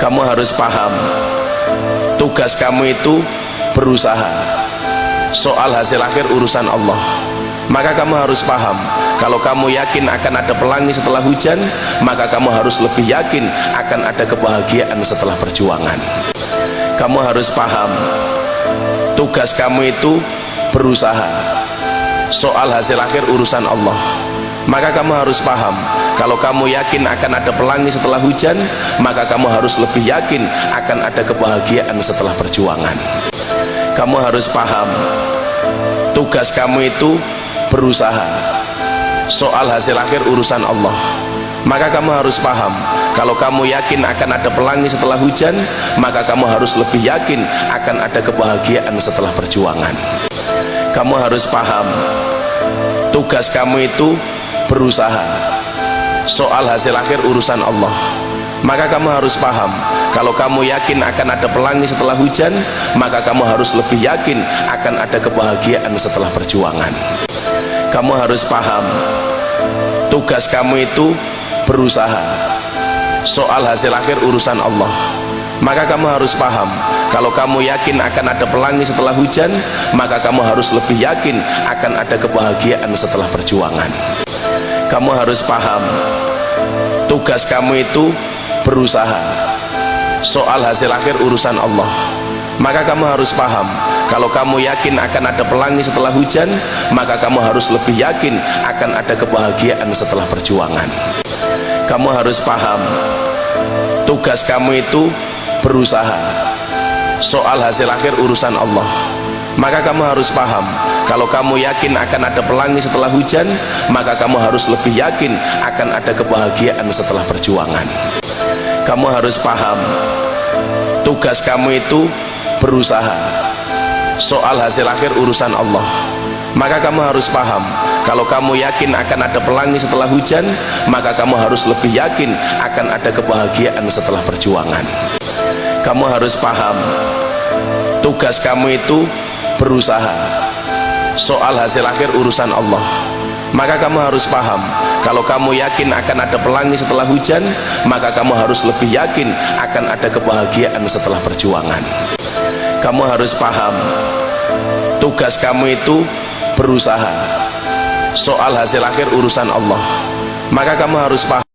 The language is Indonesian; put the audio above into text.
Kamu harus paham, tugas kamu itu berusaha. Soal hasil akhir urusan Allah. Maka kamu harus paham, kalau kamu yakin akan ada pelangi setelah hujan, maka kamu harus lebih yakin akan ada kebahagiaan setelah perjuangan. Kamu harus paham, tugas kamu itu berusaha. Soal hasil akhir urusan Allah. Maka kamu harus paham, kalau kamu yakin akan ada pelangi setelah hujan, maka kamu harus lebih yakin akan ada kebahagiaan setelah perjuangan. Kamu harus paham, tugas kamu itu berusaha. Soal hasil akhir urusan Allah. Maka kamu harus paham, kalau kamu yakin akan ada pelangi setelah hujan, maka kamu harus lebih yakin akan ada kebahagiaan setelah perjuangan. Kamu harus paham, tugas kamu itu berusaha. Soal hasil akhir urusan Allah. Maka kamu harus paham, kalau kamu yakin akan ada pelangi setelah hujan, maka kamu harus lebih yakin akan ada kebahagiaan setelah perjuangan. Kamu harus paham, tugas kamu itu berusaha. Soal hasil akhir urusan Allah. Maka kamu harus paham, kalau kamu yakin akan ada pelangi setelah hujan, maka kamu harus lebih yakin akan ada kebahagiaan setelah perjuangan. Kamu harus paham, tugas kamu itu berusaha. Soal hasil akhir urusan Allah. Maka kamu harus paham, kalau kamu yakin akan ada pelangi setelah hujan, maka kamu harus lebih yakin akan ada kebahagiaan setelah perjuangan. Kamu harus paham, tugas kamu itu berusaha. Soal hasil akhir urusan Allah. Maka kamu harus paham, kalau kamu yakin akan ada pelangi setelah hujan, maka kamu harus lebih yakin akan ada kebahagiaan setelah perjuangan. Kamu harus paham, tugas kamu itu berusaha. Soal hasil akhir urusan Allah. Maka kamu harus paham, kalau kamu yakin akan ada pelangi setelah hujan, maka kamu harus lebih yakin akan ada kebahagiaan setelah perjuangan. Kamu harus paham, tugas kamu itu berusaha. Soal hasil akhir urusan Allah. Maka kamu harus paham, kalau kamu yakin akan ada pelangi setelah hujan, maka kamu harus lebih yakin akan ada kebahagiaan setelah perjuangan. Kamu harus paham, tugas kamu itu berusaha. Soal hasil akhir urusan Allah. Maka kamu harus paham